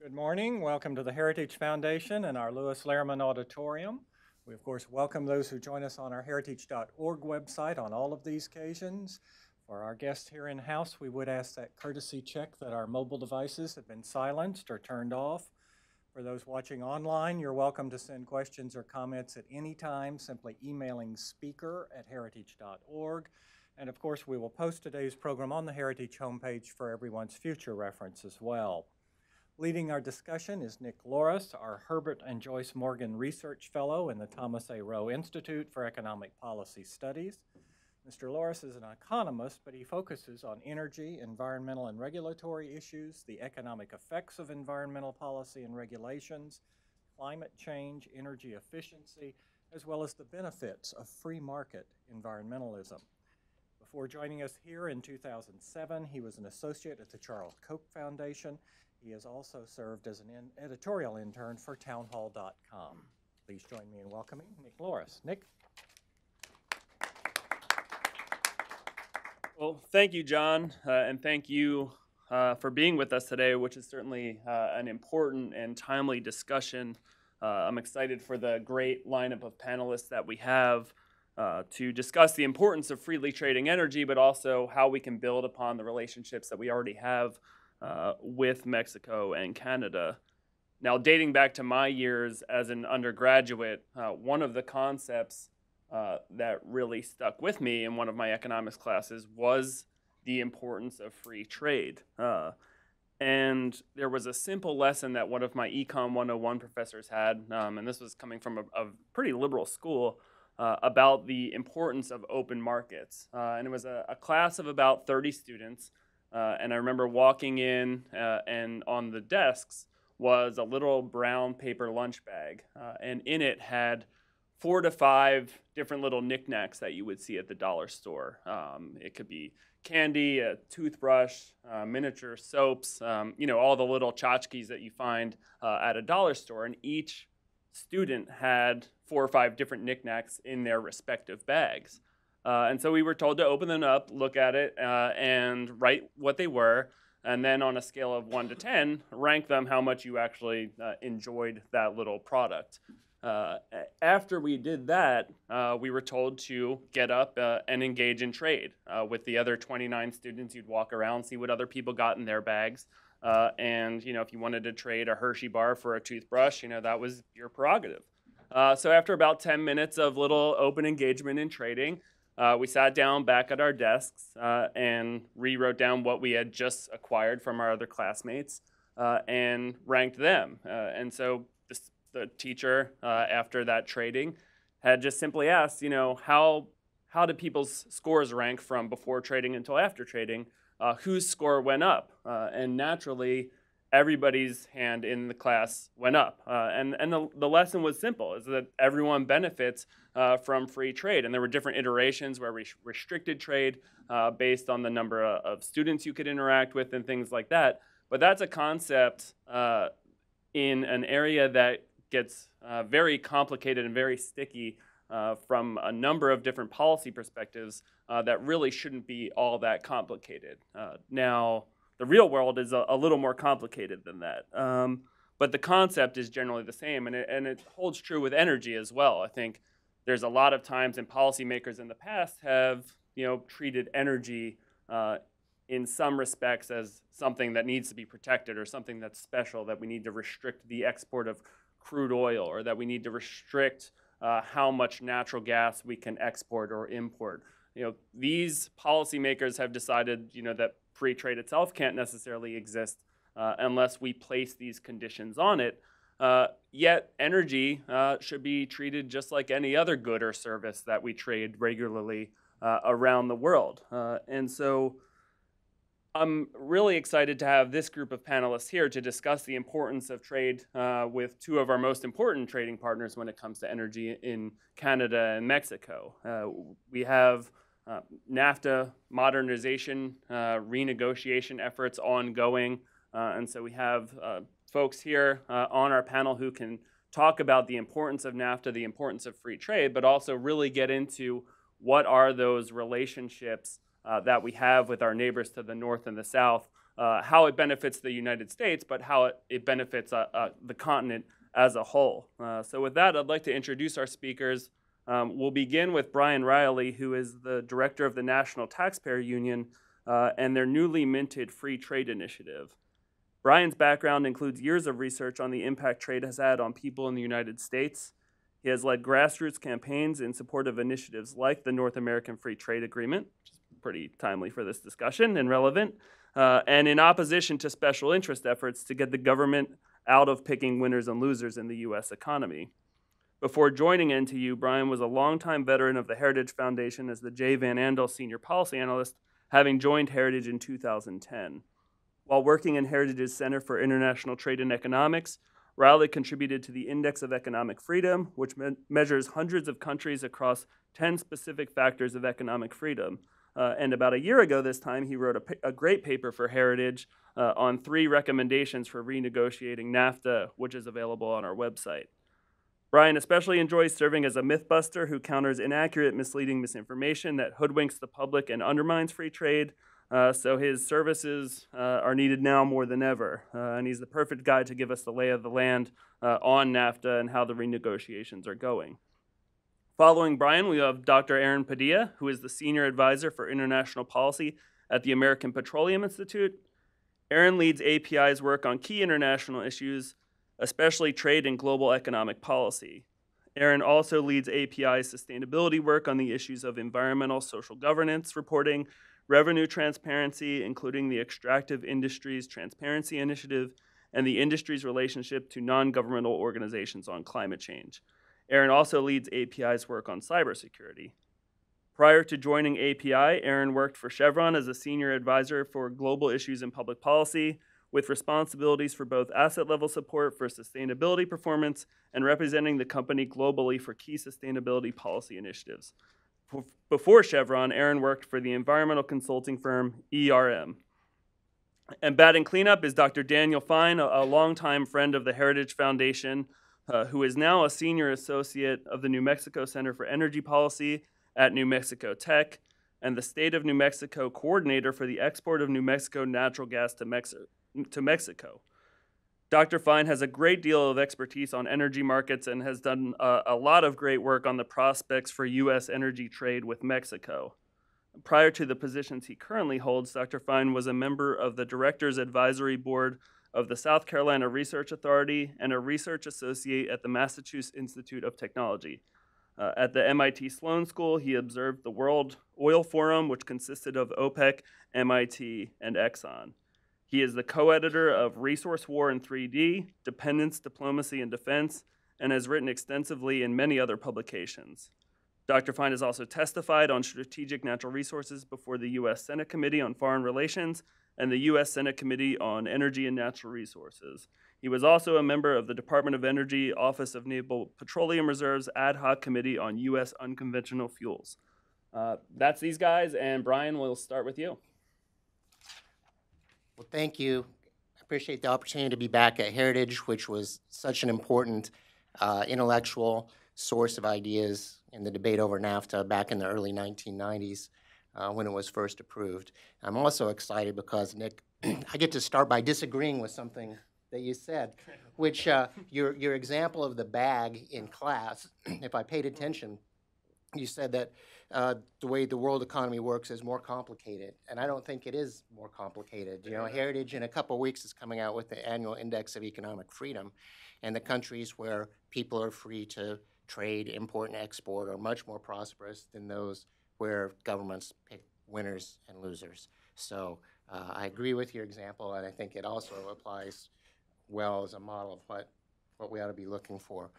Good morning. Welcome to the Heritage Foundation and our Lewis Lehrman Auditorium. We, of course, welcome those who join us on our heritage.org website on all of these occasions. For our guests here in-house, we would ask that courtesy check that our mobile devices have been silenced or turned off. For those watching online, you're welcome to send questions or comments at any time, simply emailing speaker@heritage.org. And of course, we will post today's program on the Heritage homepage for everyone's future reference as well. Leading our discussion is Nick Loris, our Herbert and Joyce Morgan Research Fellow in the Thomas A. Rowe Institute for Economic Policy Studies. Mr. Loris is an economist, but he focuses on energy, environmental and regulatory issues, the economic effects of environmental policy and regulations, climate change, energy efficiency, as well as the benefits of free market environmentalism. Before joining us here in 2007, he was an associate at the Charles Koch Foundation. He has also served as an editorial intern for townhall.com. Please join me in welcoming Nick Loris. Nick? Well, thank you, John, and thank you for being with us today, which is certainly an important and timely discussion. I'm excited for the great lineup of panelists that we have to discuss the importance of freely trading energy, but also how we can build upon the relationships that we already have with Mexico and Canada. Now, dating back to my years as an undergraduate, one of the concepts that really stuck with me in one of my economics classes was the importance of free trade. And there was a simple lesson that one of my Econ 101 professors had, and this was coming from a pretty liberal school, about the importance of open markets. And it was a class of about 30 students. And I remember walking in, and on the desks was a little brown paper lunch bag. And in it had 4 to 5 different little knickknacks that you would see at the dollar store. It could be candy, a toothbrush, miniature soaps, all the little tchotchkes that you find at a dollar store. And each student had 4 or 5 different knickknacks in their respective bags. And so we were told to open them up, look at it, and write what they were, and then on a scale of 1 to 10, rank them how much you actually enjoyed that little product. After we did that, we were told to get up and engage in trade. With the other 29 students, you'd walk around, see what other people got in their bags. And if you wanted to trade a Hershey bar for a toothbrush, that was your prerogative. So after about 10 minutes of little open engagement in trading, we sat down back at our desks and rewrote down what we had just acquired from our other classmates and ranked them. And so the teacher, after that trading, had just simply asked, how did people's scores rank from before trading until after trading? Whose score went up? And naturally, everybody's hand in the class went up. And the lesson was simple, is that everyone benefits from free trade. And there were different iterations where we restricted trade based on the number of students you could interact with and things like that. But that's a concept in an area that gets very complicated and very sticky from a number of different policy perspectives that really shouldn't be all that complicated. Now, the real world is a little more complicated than that. But the concept is generally the same, and it holds true with energy as well. I think there's a lot of times, and policymakers in the past have treated energy in some respects as something that needs to be protected, or something that's special, that we need to restrict the export of crude oil, or that we need to restrict how much natural gas we can export or import. These policymakers have decided that free trade itself can't necessarily exist unless we place these conditions on it. Yet energy should be treated just like any other good or service that we trade regularly around the world. And so I'm really excited to have this group of panelists here to discuss the importance of trade with 2 of our most important trading partners when it comes to energy in Canada and Mexico. We have NAFTA modernization renegotiation efforts ongoing. And so we have folks here on our panel who can talk about the importance of NAFTA, the importance of free trade, but also really get into what are those relationships that we have with our neighbors to the north and the south how it benefits the United States, but how it benefits the continent as a whole. So with that, I'd like to introduce our speakers. We'll begin with Brian Riley, who is the director of the National Taxpayer Union and their newly minted Free Trade Initiative. Brian's background includes years of research on the impact trade has had on people in the United States. He has led grassroots campaigns in support of initiatives like the North American Free Trade Agreement, which is pretty timely for this discussion and relevant, and in opposition to special interest efforts to get the government out of picking winners and losers in the U.S. economy. Before joining NTU, Brian was a longtime veteran of the Heritage Foundation as the J. Van Andel Senior Policy Analyst, having joined Heritage in 2010. While working in Heritage's Center for International Trade and Economics, Riley contributed to the Index of Economic Freedom, which measures hundreds of countries across 10 specific factors of economic freedom. And about a year ago this time, he wrote a great paper for Heritage on 3 recommendations for renegotiating NAFTA, which is available on our website. Brian especially enjoys serving as a mythbuster who counters inaccurate, misleading misinformation that hoodwinks the public and undermines free trade. So his services are needed now more than ever. And he's the perfect guy to give us the lay of the land on NAFTA and how the renegotiations are going. Following Brian, we have Dr. Aaron Padilla, who is the Senior Advisor for International Policy at the American Petroleum Institute. Aaron leads API's work on key international issues, especially trade and global economic policy. Aaron also leads API's sustainability work on the issues of environmental social governance reporting, revenue transparency, including the Extractive Industries Transparency Initiative, and the industry's relationship to non-governmental organizations on climate change. Aaron also leads API's work on cybersecurity. Prior to joining API, Aaron worked for Chevron as a senior advisor for global issues in public policy, with responsibilities for both asset-level support for sustainability performance and representing the company globally for key sustainability policy initiatives. Before Chevron, Aaron worked for the environmental consulting firm ERM. And batting cleanup is Dr. Daniel Fine, a longtime friend of the Heritage Foundation, who is now a senior associate of the New Mexico Center for Energy Policy at New Mexico Tech and the State of New Mexico coordinator for the export of New Mexico natural gas to Mexico. Dr. Fine has a great deal of expertise on energy markets and has done a lot of great work on the prospects for U.S. energy trade with Mexico. Prior to the positions he currently holds, Dr. Fine was a member of the Directors Advisory Board of the South Carolina Research Authority and a research associate at the Massachusetts Institute of Technology. At the MIT Sloan School, he observed the World Oil Forum, which consisted of OPEC, MIT, and Exxon. He is the co-editor of Resource War in 3D, Dependence, Diplomacy, and Defense, and has written extensively in many other publications. Dr. Fine has also testified on strategic natural resources before the U.S. Senate Committee on Foreign Relations and the U.S. Senate Committee on Energy and Natural Resources. He was also a member of the Department of Energy Office of Naval Petroleum Reserve's Ad Hoc Committee on U.S. Unconventional Fuels. That's these guys, and Brian, we'll start with you. Well, thank you. I appreciate the opportunity to be back at Heritage, which was such an important intellectual source of ideas in the debate over NAFTA back in the early 1990s when it was first approved. I'm also excited because, Nick, I get to start by disagreeing with something that you said, which your example of the bag in class, if I paid attention, you said that the way the world economy works is more complicated, and I don't think it is more complicated. You know, Heritage in a couple of weeks is coming out with the annual Index of Economic Freedom, and the countries where people are free to trade, import, and export are much more prosperous than those where governments pick winners and losers. So I agree with your example, and I think it also applies well as a model of what we ought to be looking for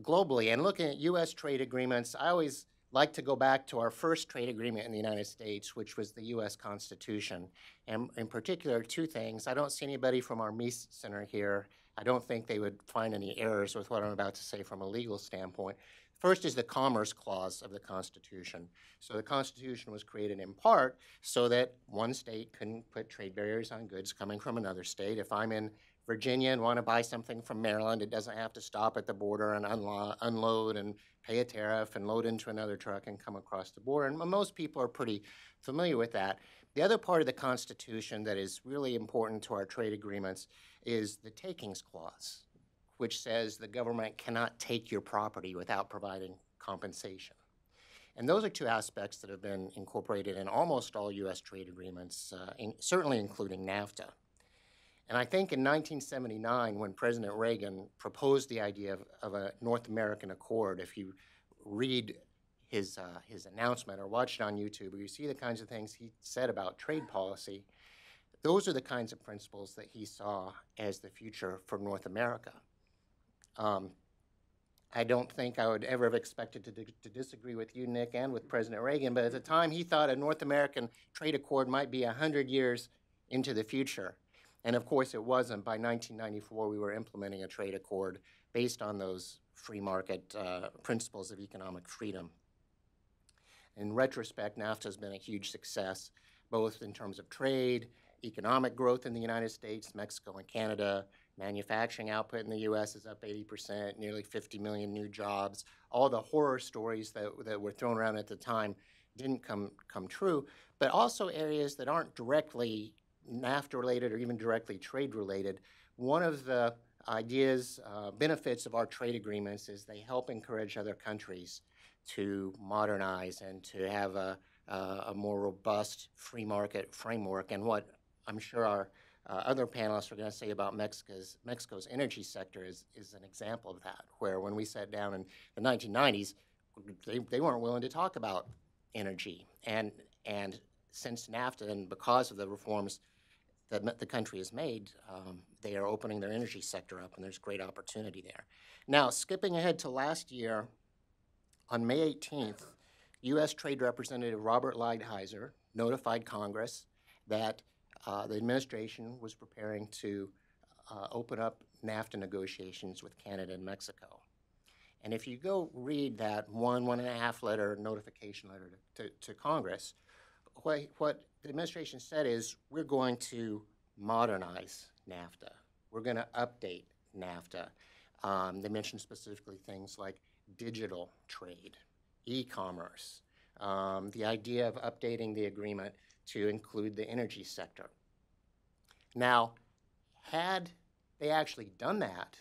globally. And looking at U.S. trade agreements, I always like to go back to our first trade agreement in the United States, which was the U.S. Constitution. And in particular, 2 things. I don't see anybody from our Mies Center here. I don't think they would find any errors with what I'm about to say from a legal standpoint. First is the Commerce Clause of the Constitution. So the Constitution was created in part so that one state couldn't put trade barriers on goods coming from another state. If I'm in Virginia and want to buy something from Maryland, it doesn't have to stop at the border and unload and pay a tariff and load into another truck and come across the border. And most people are pretty familiar with that. The other part of the Constitution that is really important to our trade agreements is the takings clause, which says the government cannot take your property without providing compensation. And those are two aspects that have been incorporated in almost all U.S. trade agreements, certainly including NAFTA. And I think in 1979, when President Reagan proposed the idea of a North American Accord, if you read his announcement or watch it on YouTube, you see the kinds of things he said about trade policy. Those are the kinds of principles that he saw as the future for North America. I don't think I would ever have expected to disagree with you, Nick, and with President Reagan, but at the time he thought a North American trade accord might be 100 years into the future. And of course it wasn't. By 1994, we were implementing a trade accord based on those free market principles of economic freedom. In retrospect, NAFTA has been a huge success, both in terms of trade, economic growth in the United States, Mexico, and Canada. Manufacturing output in the U.S. is up 80%, nearly 50 million new jobs. All the horror stories that were thrown around at the time didn't come true, but also areas that aren't directly NAFTA-related or even directly trade-related. One of the ideas, benefits of our trade agreements is they help encourage other countries to modernize and to have a more robust free market framework. And what I'm sure our other panelists are going to say about Mexico's energy sector is an example of that, where when we sat down in the 1990s, they weren't willing to talk about energy. And since NAFTA and because of the reforms that the country has made, they are opening their energy sector up, and there's great opportunity there. Now, skipping ahead to last year, on May 18th, U.S. Trade Representative Robert Lighthizer notified Congress that the administration was preparing to open up NAFTA negotiations with Canada and Mexico. And if you go read that one and a half letter notification letter to Congress, what the administration said is, we're going to modernize NAFTA. We're going to update NAFTA. They mentioned specifically things like digital trade, e-commerce, the idea of updating the agreement to include the energy sector. Now, had they actually done that,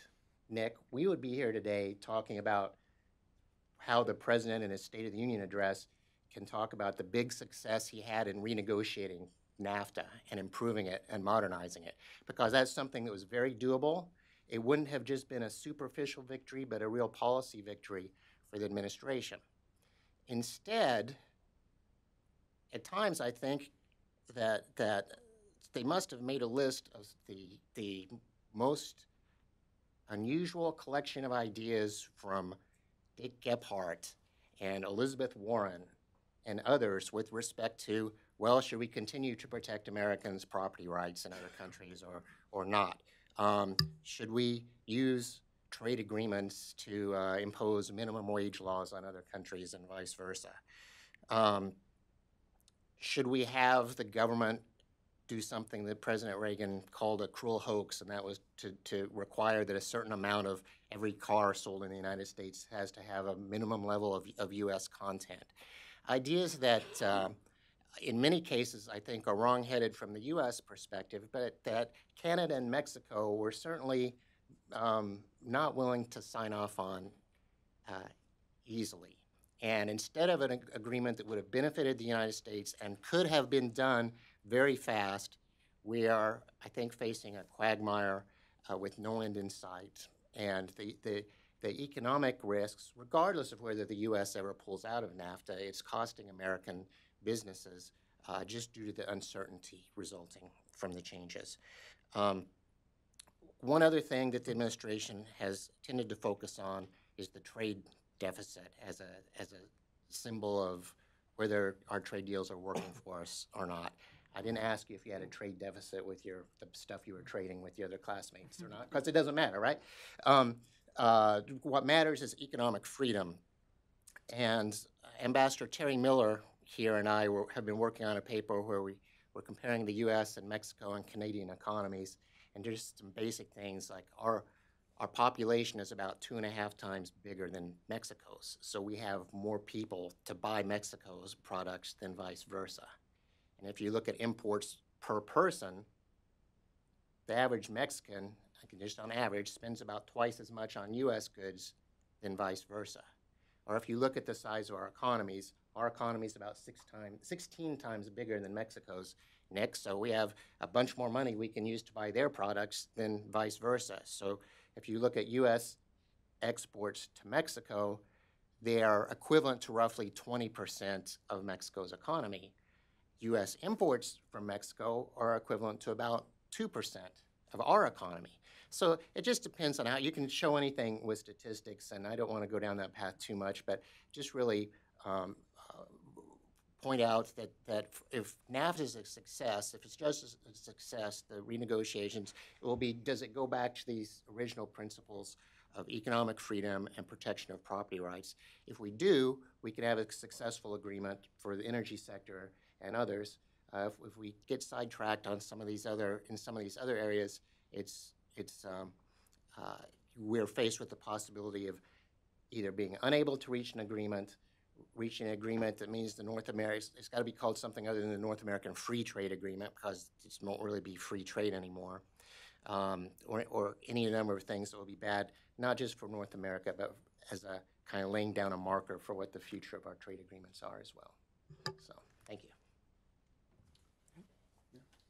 Nick, we would be here today talking about how the president in his State of the Union address can talk about the big success he had in renegotiating NAFTA and improving it and modernizing it, because that's something that was very doable. It wouldn't have just been a superficial victory, but a real policy victory for the administration. Instead, at times I think that they must have made a list of the most unusual collection of ideas from Dick Gephardt and Elizabeth Warren and others with respect to, well, should we continue to protect Americans' property rights in other countries or not? Should we use trade agreements to impose minimum wage laws on other countries and vice versa? Should we have the government do something that President Reagan called a cruel hoax, and that was to require that a certain amount of every car sold in the United States has to have a minimum level of U.S. content? Ideas that in many cases I think are wrong-headed from the U.S. perspective, but that Canada and Mexico were certainly not willing to sign off on easily. And instead of an agreement that would have benefited the United States and could have been done very fast, we are, I think, facing a quagmire with no end in sight. And the economic risks, regardless of whether the U.S. ever pulls out of NAFTA, it's costing American businesses just due to the uncertainty resulting from the changes. One other thing that the administration has tended to focus on is the trade deficit as a symbol of whether our trade deals are working for us or not. I didn't ask you if you had a trade deficit with the stuff you were trading with your other classmates or not, because it doesn't matter, right? What matters is economic freedom. And Ambassador Terry Miller here and I have been working on a paper where we were comparing the U.S. and Mexico and Canadian economies, and just some basic things like our population is about 2.5 times bigger than Mexico's, so we have more people to buy Mexico's products than vice versa. And if you look at imports per person, the average Mexican, just on average, spends about twice as much on U.S. goods than vice versa. Or if you look at the size of our economy is about 16 times bigger than Mexico's next. So we have a bunch more money we can use to buy their products than vice versa. So if you look at U.S. exports to Mexico, they are equivalent to roughly 20% of Mexico's economy. U.S. imports from Mexico are equivalent to about 2% of our economy. So it just depends on how you can show anything with statistics, and I don't want to go down that path too much, but just really point out that if NAFTA is a success, if it's just a success, the renegotiations, it will be, does it go back to these original principles of economic freedom and protection of property rights? If we do, we could have a successful agreement for the energy sector and others. If we get sidetracked on some of these other areas, we're faced with the possibility of either being unable to reaching an agreement that means it's got to be called something other than the North American Free Trade Agreement, because it won't really be free trade anymore, or any number of things that will be bad, not just for North America, but as a kind of laying down a marker for what the future of our trade agreements are as well. So, thank you.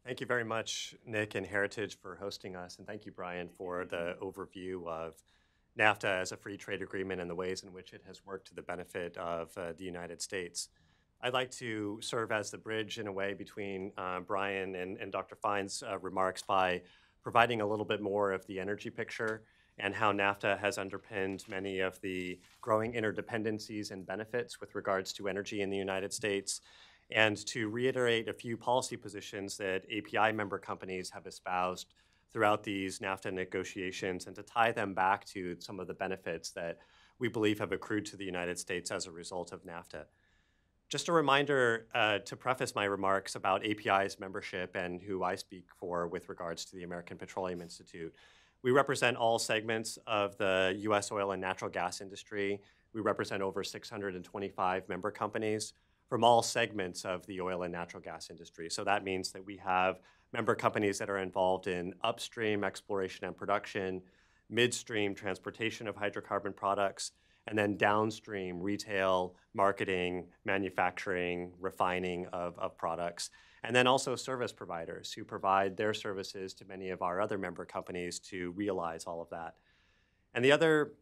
Thank you very much, Nick and Heritage, for hosting us, and thank you, Brian, for the overview of NAFTA as a free trade agreement and the ways in which it has worked to the benefit of the United States. I'd like to serve as the bridge in a way between Brian and Dr. Fine's remarks by providing a little bit more of the energy picture and how NAFTA has underpinned many of the growing interdependencies and benefits with regards to energy in the United States, and to reiterate a few policy positions that API member companies have espoused throughout these NAFTA negotiations, and to tie them back to some of the benefits that we believe have accrued to the United States as a result of NAFTA. Just a reminder to preface my remarks about API's membership and who I speak for with regards to the American Petroleum Institute. We represent all segments of the U.S. oil and natural gas industry. We represent over 625 member companies from all segments of the oil and natural gas industry. So that means that we have member companies that are involved in upstream exploration and production, midstream transportation of hydrocarbon products, and then downstream retail, marketing, manufacturing, refining of products, and then also service providers who provide their services to many of our other member companies to realize all of that. And the other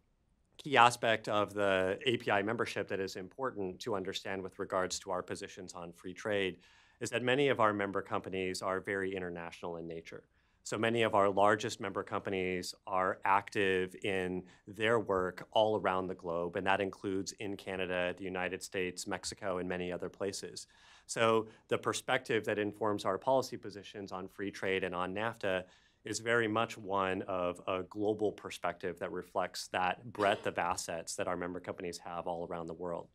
key aspect of the API membership that is important to understand with regards to our positions on free trade is that many of our member companies are very international in nature. So many of our largest member companies are active in their work all around the globe, and that includes in Canada, the United States, Mexico, and many other places. So the perspective that informs our policy positions on free trade and on NAFTA is very much one of a global perspective that reflects that breadth of assets that our member companies have all around the world.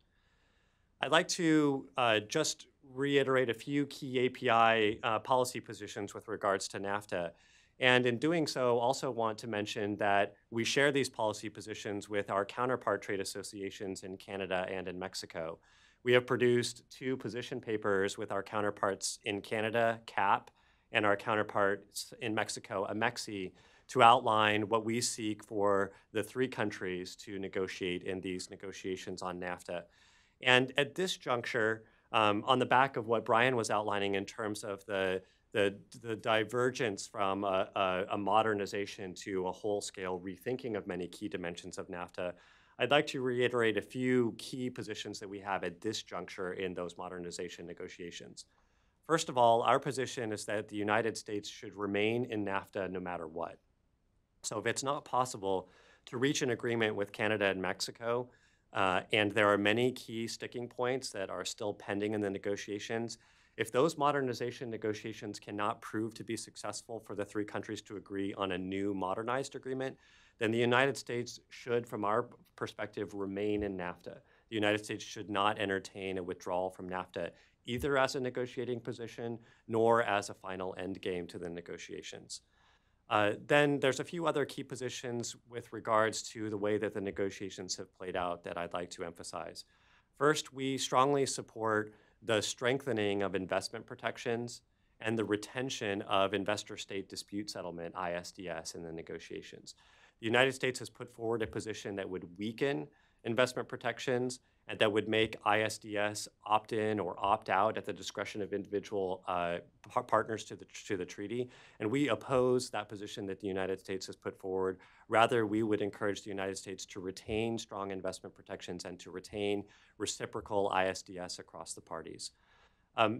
I'd like to just reiterate a few key API policy positions with regards to NAFTA. And in doing so, also want to mention that we share these policy positions with our counterpart trade associations in Canada and in Mexico. We have produced 2 position papers with our counterparts in Canada, CAP, and our counterparts in Mexico, AMEXI, to outline what we seek for the 3 countries to negotiate in these negotiations on NAFTA. And at this juncture, on the back of what Brian was outlining in terms of the divergence from a modernization to a whole-scale rethinking of many key dimensions of NAFTA, I'd like to reiterate a few key positions that we have at this juncture in those modernization negotiations. First of all, our position is that the United States should remain in NAFTA no matter what. So if it's not possible to reach an agreement with Canada and Mexico, and there are many key sticking points that are still pending in the negotiations, if those modernization negotiations cannot prove to be successful for the 3 countries to agree on a new modernized agreement, then the United States should, from our perspective, remain in NAFTA. The United States should not entertain a withdrawal from NAFTA, either as a negotiating position nor as a final endgame to the negotiations. Then there's a few other key positions with regards to the way that the negotiations have played out that I'd like to emphasize. First, we strongly support the strengthening of investment protections, and the retention of investor-state dispute settlement, ISDS, in the negotiations. The United States has put forward a position that would weaken investment protections and that would make ISDS opt-in or opt-out at the discretion of individual partners to the treaty. And we oppose that position that the United States has put forward. Rather, we would encourage the United States to retain strong investment protections and to retain reciprocal ISDS across the parties.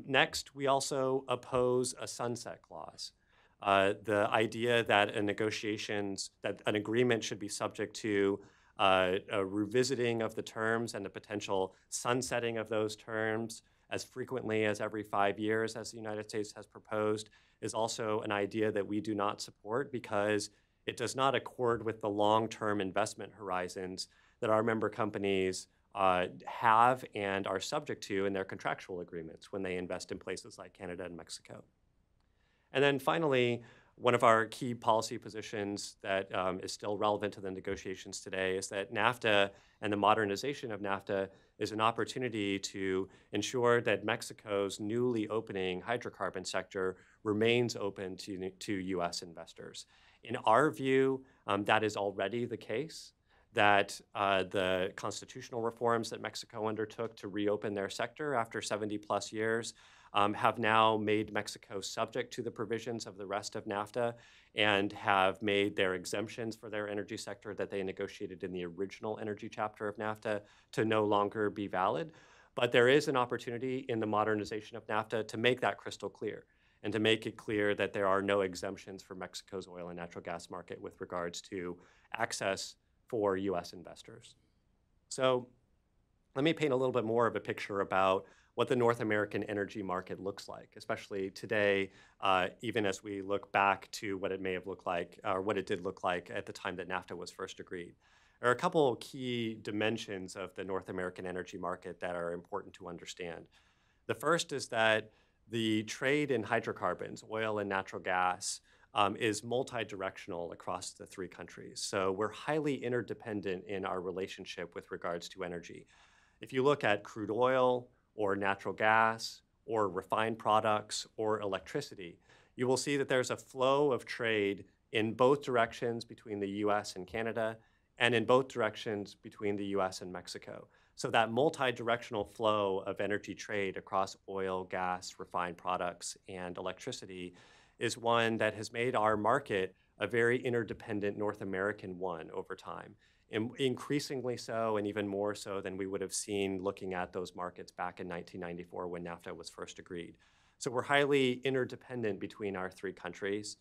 Next, we also oppose a sunset clause. The idea that that an agreement should be subject to a revisiting of the terms and the potential sunsetting of those terms as frequently as every 5 years, as the United States has proposed, is also an idea that we do not support because it does not accord with the long-term investment horizons that our member companies have and are subject to in their contractual agreements when they invest in places like Canada and Mexico. And then finally, one of our key policy positions that is still relevant to the negotiations today is that NAFTA and the modernization of NAFTA is an opportunity to ensure that Mexico's newly opening hydrocarbon sector remains open to U.S. investors. In our view, that is already the case, that the constitutional reforms that Mexico undertook to reopen their sector after 70 plus years have now made Mexico subject to the provisions of the rest of NAFTA and have made their exemptions for their energy sector that they negotiated in the original energy chapter of NAFTA to no longer be valid. But there is an opportunity in the modernization of NAFTA to make that crystal clear and to make it clear that there are no exemptions for Mexico's oil and natural gas market with regards to access for U.S. investors. So let me paint a little bit more of a picture about what the North American energy market looks like, especially today, even as we look back to what it may have looked like, or what it did look like at the time that NAFTA was first agreed. There are a couple key dimensions of the North American energy market that are important to understand. The first is that the trade in hydrocarbons, oil and natural gas, is multi-directional across the three countries. So we're highly interdependent in our relationship with regards to energy. If you look at crude oil, or natural gas, or refined products, or electricity, you will see that there's a flow of trade in both directions between the US and Canada, and in both directions between the US and Mexico. So that multi-directional flow of energy trade across oil, gas, refined products, and electricity is one that has made our market a very interdependent North American one over time. Increasingly so, and even more so than we would have seen looking at those markets back in 1994 when NAFTA was first agreed. So we're highly interdependent between our three countries.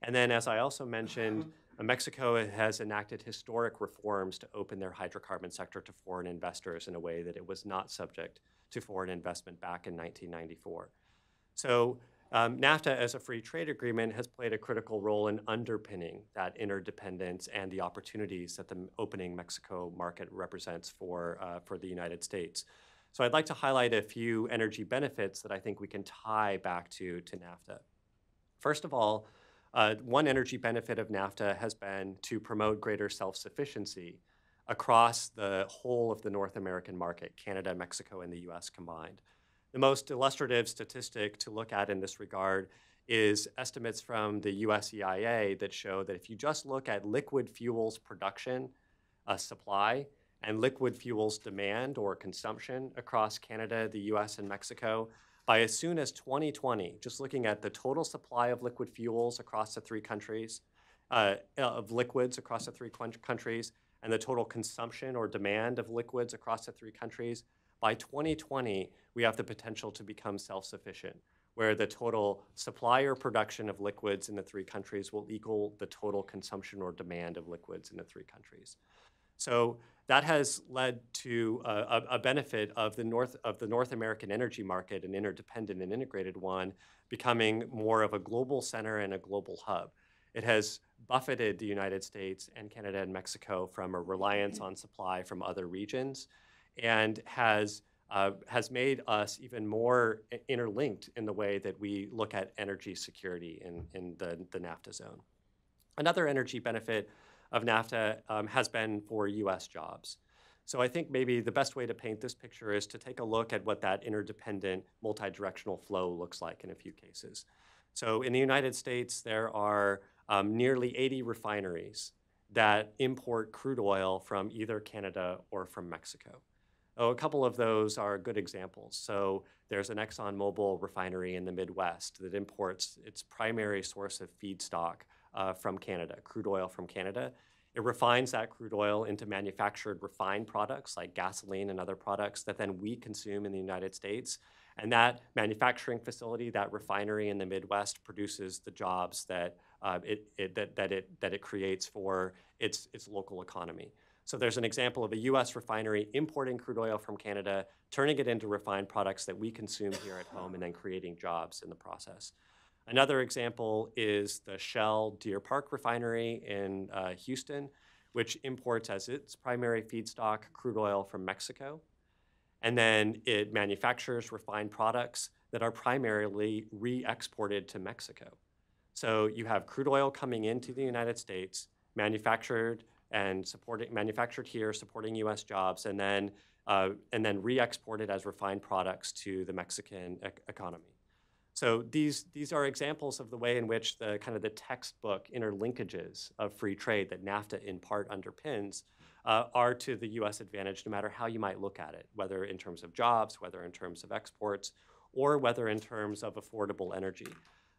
And then, as I also mentioned, Mexico has enacted historic reforms to open their hydrocarbon sector to foreign investors in a way that it was not subject to foreign investment back in 1994. So NAFTA as a free trade agreement has played a critical role in underpinning that interdependence and the opportunities that the opening Mexico market represents for the United States. So I'd like to highlight a few energy benefits that I think we can tie back to NAFTA. First of all, one energy benefit of NAFTA has been to promote greater self-sufficiency across the whole of the North American market, Canada, Mexico, and the US combined. The most illustrative statistic to look at in this regard is estimates from the US EIA that show that if you just look at liquid fuels production, supply, and liquid fuels demand or consumption across Canada, the US, and Mexico, by as soon as 2020, just looking at the total supply of liquid fuels across the three countries, of liquids across the three countries, and the total consumption or demand of liquids across the three countries, by 2020, we have the potential to become self-sufficient, where the total supply or production of liquids in the three countries will equal the total consumption or demand of liquids in the three countries. So that has led to a benefit of the North American energy market, an interdependent and integrated one, becoming more of a global center and a global hub. It has buffeted the United States and Canada and Mexico from a reliance on supply from other regions, and has made us even more interlinked in the way that we look at energy security in the NAFTA zone. Another energy benefit of NAFTA has been for US jobs. So I think maybe the best way to paint this picture is to take a look at what that interdependent multi-directional flow looks like in a few cases. So in the United States, there are nearly 80 refineries that import crude oil from either Canada or from Mexico. Oh, a couple of those are good examples. So there's an ExxonMobil refinery in the Midwest that imports its primary source of feedstock from Canada, crude oil from Canada. It refines that crude oil into manufactured refined products like gasoline and other products that then we consume in the United States. And that manufacturing facility, that refinery in the Midwest, produces the jobs that it creates for its local economy. So there's an example of a U.S. refinery importing crude oil from Canada, turning it into refined products that we consume here at home, and then creating jobs in the process. Another example is the Shell Deer Park refinery in Houston, which imports as its primary feedstock crude oil from Mexico. And then it manufactures refined products that are primarily re-exported to Mexico. So you have crude oil coming into the United States, manufactured here, supporting U.S. jobs, and then re-exported as refined products to the Mexican economy. So these are examples of the way in which the kind of the textbook interlinkages of free trade that NAFTA in part underpins are to the U.S. advantage, no matter how you might look at it, whether in terms of jobs, whether in terms of exports, or whether in terms of affordable energy.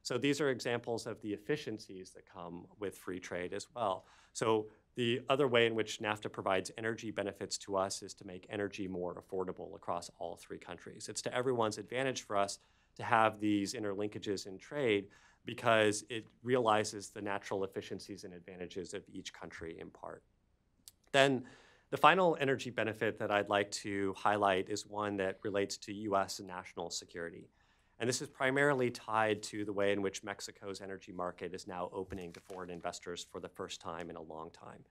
So these are examples of the efficiencies that come with free trade as well. So the other way in which NAFTA provides energy benefits to us is to make energy more affordable across all three countries. It's to everyone's advantage for us to have these interlinkages in trade because it realizes the natural efficiencies and advantages of each country in part. Then the final energy benefit that I'd like to highlight is one that relates to U.S. and national security. And this is primarily tied to the way in which Mexico's energy market is now opening to foreign investors for the first time in a long time.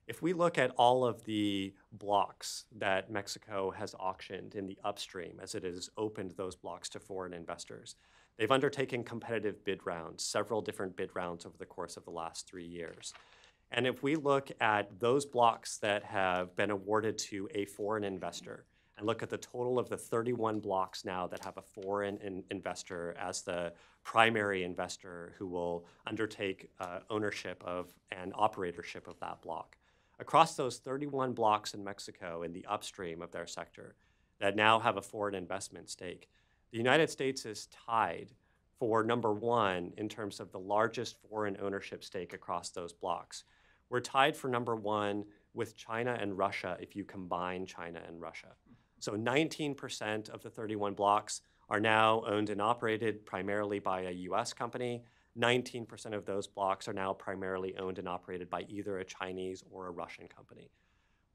If we look at all of the blocks that Mexico has auctioned in the upstream as it has opened those blocks to foreign investors, they've undertaken competitive bid rounds, several different bid rounds over the course of the last 3 years. And if we look at those blocks that have been awarded to a foreign investor and look at the total of the 31 blocks now that have a foreign investor as the primary investor who will undertake ownership of and operatorship of that block, across those 31 blocks in Mexico in the upstream of their sector that now have a foreign investment stake, the United States is tied for number one in terms of the largest foreign ownership stake across those blocks. We're tied for number one with China and Russia if you combine China and Russia. So 19% of the 31 blocks are now owned and operated primarily by a US company. 19% of those blocks are now primarily owned and operated by either a Chinese or a Russian company.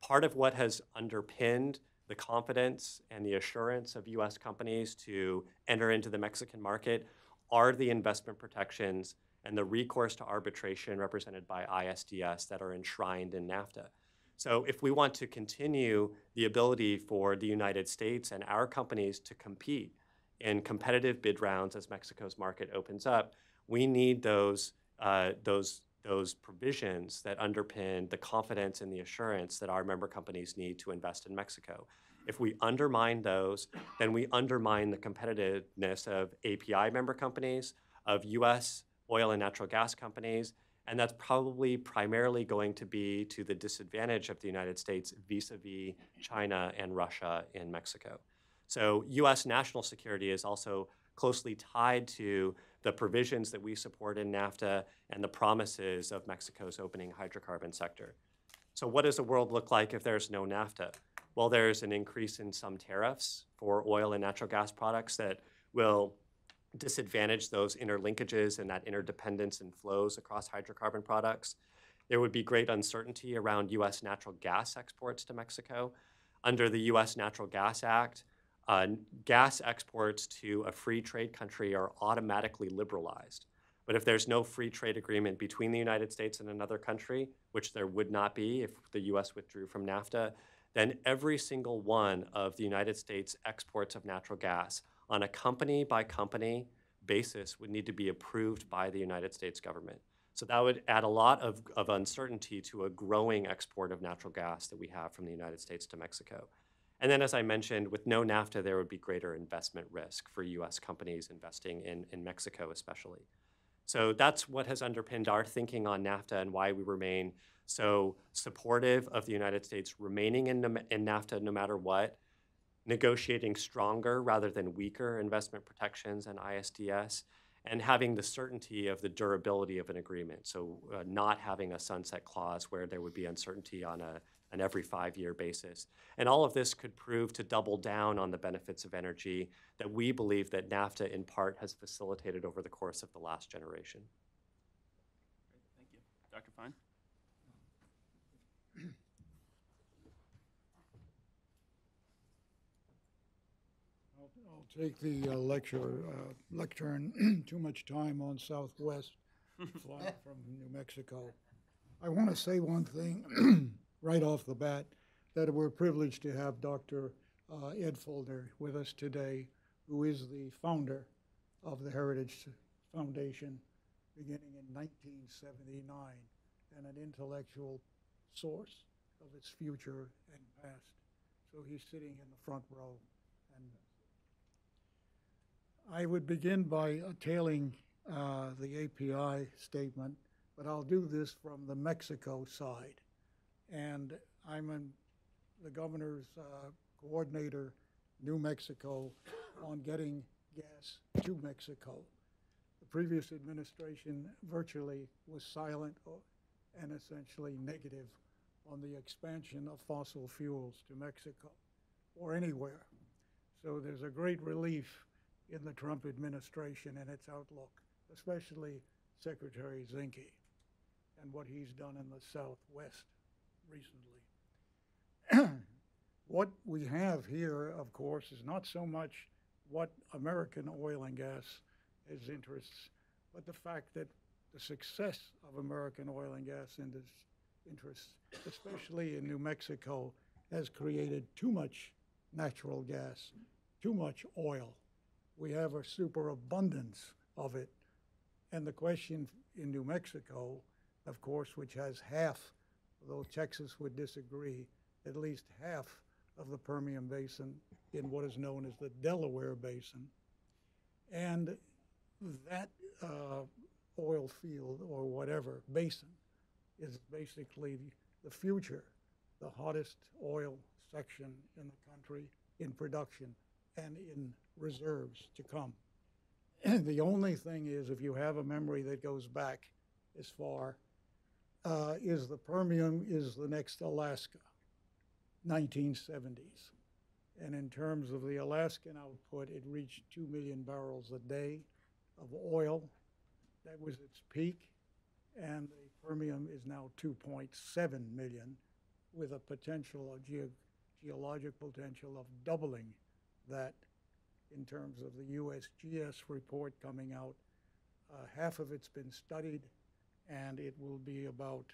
Part of what has underpinned the confidence and the assurance of US companies to enter into the Mexican market are the investment protections and the recourse to arbitration represented by ISDS that are enshrined in NAFTA. So if we want to continue the ability for the United States and our companies to compete in competitive bid rounds as Mexico's market opens up, we need those provisions that underpin the confidence and the assurance that our member companies need to invest in Mexico. If we undermine those, then we undermine the competitiveness of API member companies, of US oil and natural gas companies, and that's probably primarily going to be to the disadvantage of the United States vis-a-vis China and Russia in Mexico. So US national security is also closely tied to the provisions that we support in NAFTA and the promises of Mexico's opening hydrocarbon sector. So what does the world look like if there's no NAFTA? Well, there's an increase in some tariffs for oil and natural gas products that will disadvantage those interlinkages and that interdependence and flows across hydrocarbon products. There would be great uncertainty around U.S. natural gas exports to Mexico. Under the U.S. Natural Gas Act, gas exports to a free trade country are automatically liberalized. But if there's no free trade agreement between the United States and another country, which there would not be if the U.S. withdrew from NAFTA, then every single one of the United States exports of natural gas on a company-by-company basis would need to be approved by the United States government. So that would add a lot of uncertainty to a growing export of natural gas that we have from the United States to Mexico. And then, as I mentioned, with no NAFTA, there would be greater investment risk for U.S. companies investing in Mexico especially. So that's what has underpinned our thinking on NAFTA and why we remain so supportive of the United States remaining in NAFTA no matter what, negotiating stronger rather than weaker investment protections and ISDS, and having the certainty of the durability of an agreement. So not having a sunset clause where there would be uncertainty on an every 5-year basis. And all of this could prove to double down on the benefits of energy that we believe that NAFTA in part has facilitated over the course of the last generation. Thank you. Dr. Fine? I'll take the lectern too much time on Southwest flying from New Mexico. I want to say one thing right off the bat, that we're privileged to have Dr. Ed Fulner with us today, who is the founder of the Heritage Foundation beginning in 1979 and an intellectual source of its future and past. So he's sitting in the front row. And I would begin by tailing the API statement, but I'll do this from the Mexico side. And I'm the governor's coordinator, New Mexico, on getting gas to Mexico. The previous administration virtually was silent and essentially negative on the expansion of fossil fuels to Mexico or anywhere. So there's a great relief in the Trump administration and its outlook, especially Secretary Zinke and what he's done in the Southwest recently. What we have here, of course, is not so much what American oil and gas is interests, but the fact that the success of American oil and gas interests, especially in New Mexico, has created too much natural gas, too much oil. We have a superabundance of it. And the question in New Mexico, of course, which has half, although Texas would disagree, at least half of the Permian Basin in what is known as the Delaware Basin. And that oil field or whatever basin is basically the future, the hottest oil section in the country in production and in reserves to come. And the only thing is, if you have a memory that goes back as far, is the Permian is the next Alaska, 1970s. And in terms of the Alaskan output, it reached 2 million barrels a day of oil. That was its peak. And the Permian is now 2.7 million with a potential, geologic potential of doubling that in terms of the USGS report coming out. Half of it's been studied, and it will be about,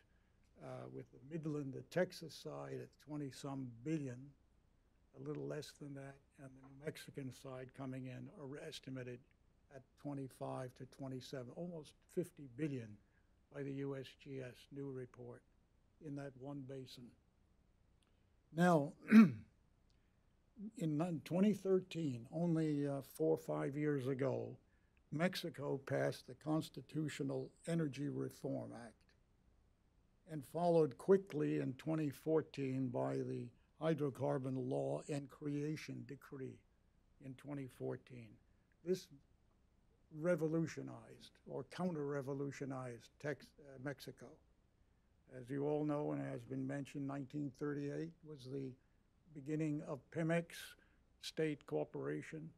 with the Midland, the Texas side at 20-some billion, a little less than that, and the New Mexican side coming in are estimated at 25 to 27, almost 50 billion by the USGS new report in that one basin. Now, in 2013, only 4 or 5 years ago, Mexico passed the Constitutional Energy Reform Act and followed quickly in 2014 by the Hydrocarbon Law and Creation Decree in 2014. This revolutionized or counter-revolutionized Mexico. As you all know, and has been mentioned, 1938 was the beginning of Pemex state corporation,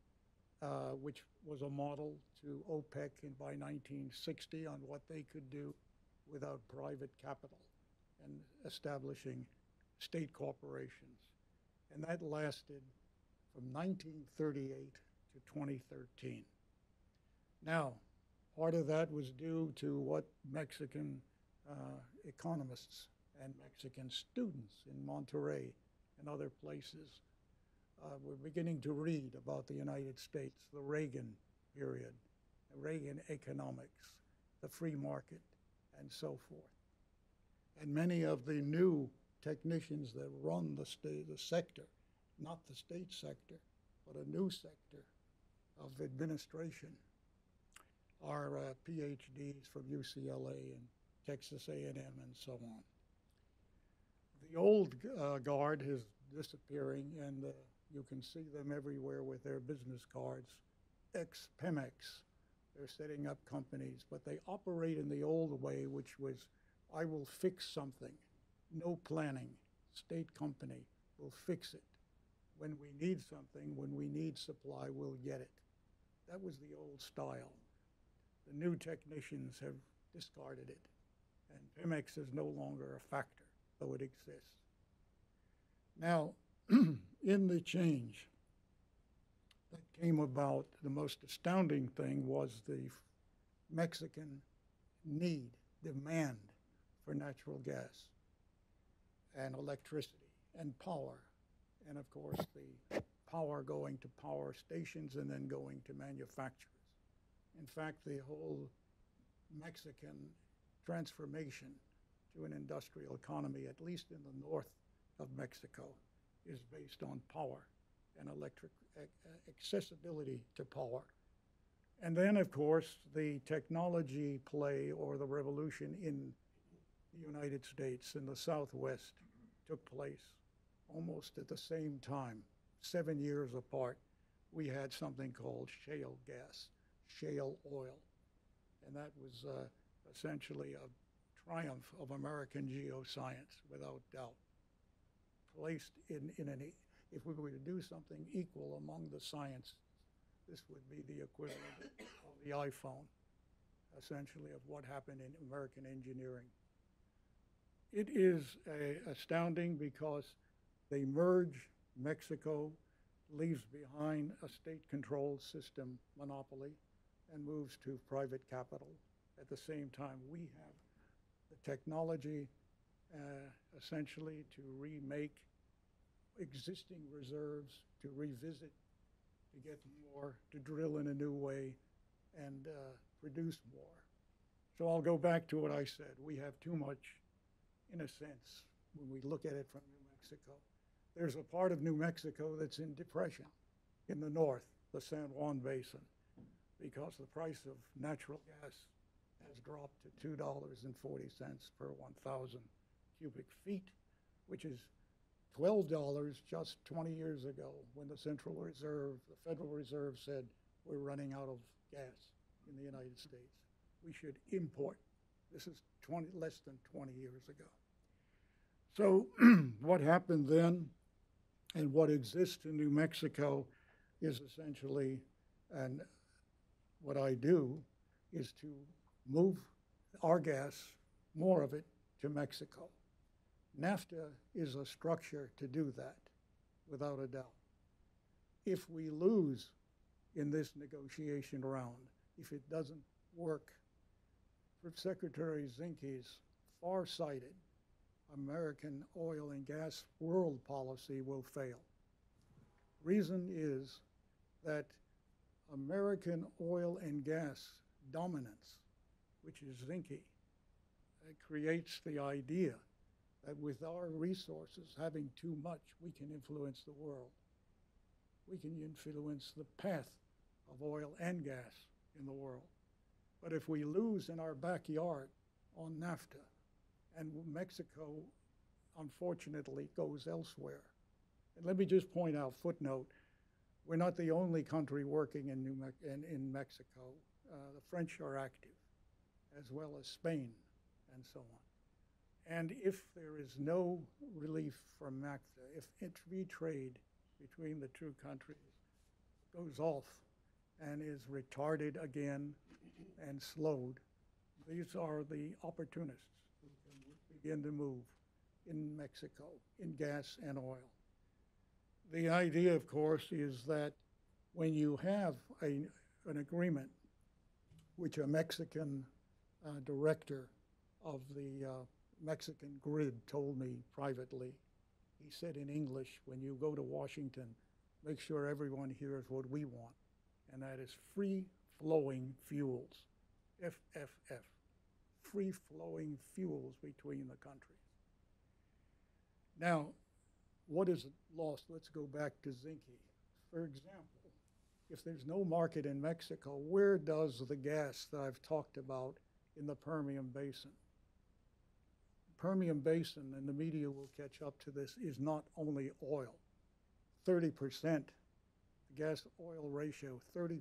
which was a model to OPEC by 1960 on what they could do without private capital and establishing state corporations. And that lasted from 1938 to 2013. Now, part of that was due to what Mexican economists and Mexican students in Monterrey and other places were beginning to read about the United States, the Reagan period, the Reagan economics, the free market, and so forth. And many of the new technicians that run the sector, not the state sector, but a new sector of administration, are PhDs from UCLA and Texas A&M and so on. The old guard is disappearing, and you can see them everywhere with their business cards. Ex-Pemex, they're setting up companies, but they operate in the old way, which was, I will fix something. No planning. State company will fix it. When we need something, when we need supply, we'll get it. That was the old style. The new technicians have discarded it, and Pemex is no longer a factor, though it exists. Now, in the change that came about, the most astounding thing was the Mexican demand for natural gas and electricity and power. And of course, the power going to power stations and then going to manufacturers. In fact, the whole Mexican transformation to an industrial economy, at least in the north of Mexico, is based on power and electric accessibility to power. And then, of course, the technology play or the revolution in the United States in the Southwest took place almost at the same time, 7 years apart. We had something called shale gas, shale oil, and that was essentially a triumph of American geoscience, without doubt. Placed in if we were to do something equal among the sciences, this would be the equivalent of the iPhone, essentially, of what happened in American engineering. It is astounding because they merge. Mexico leaves behind a state-controlled system monopoly and moves to private capital. At the same time, we have the technology essentially to remake existing reserves, to revisit, to get more, to drill in a new way, and produce more. So I'll go back to what I said. We have too much, in a sense, when we look at it from New Mexico. There's a part of New Mexico that's in depression in the north, the San Juan Basin, because the price of natural gas has dropped to $2.40 per 1,000 cubic feet, which is $12 just 20 years ago when the Federal Reserve said we're running out of gas in the United States. We should import. This is less than 20 years ago. So what happened then and what exists in New Mexico is essentially, and what I do is to move our gas, more of it, to Mexico. NAFTA is a structure to do that, without a doubt. If we lose in this negotiation round, if it doesn't work, Secretary Zinke's far-sighted American oil and gas world policy will fail. Reason is that American oil and gas dominance, which is Zinke, creates the idea that with our resources having too much, we can influence the world. We can influence the path of oil and gas in the world. But if we lose in our backyard on NAFTA, and Mexico, unfortunately, goes elsewhere. And let me just point out, footnote, we're not the only country working in Mexico. The French are active, as well as Spain, and so on. And if there is no relief from NAFTA, if free trade between the two countries goes off and is retarded again and slowed, these are the opportunists who can begin to move in Mexico in gas and oil. The idea, of course, is that when you have an agreement, which a Mexican director of the Mexican grid told me privately, he said in English, when you go to Washington, make sure everyone hears what we want, and that is free-flowing fuels, FFF, free-flowing fuels between the countries. Now, what is lost? Let's go back to Zinke. For example, if there's no market in Mexico, where does the gas that I've talked about in the Permian Basin? Permian Basin, and the media will catch up to this, is not only oil. 30%, the gas-oil ratio, 30%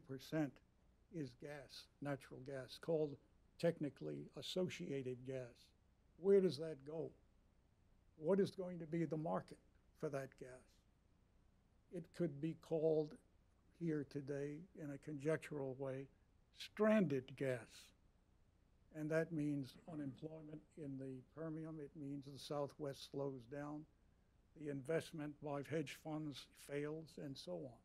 is gas, natural gas, called technically associated gas. Where does that go? What is going to be the market for that gas? It could be called here today in a conjectural way, stranded gas. And that means unemployment in the Permian. It means the Southwest slows down. The investment by hedge funds fails, and so on.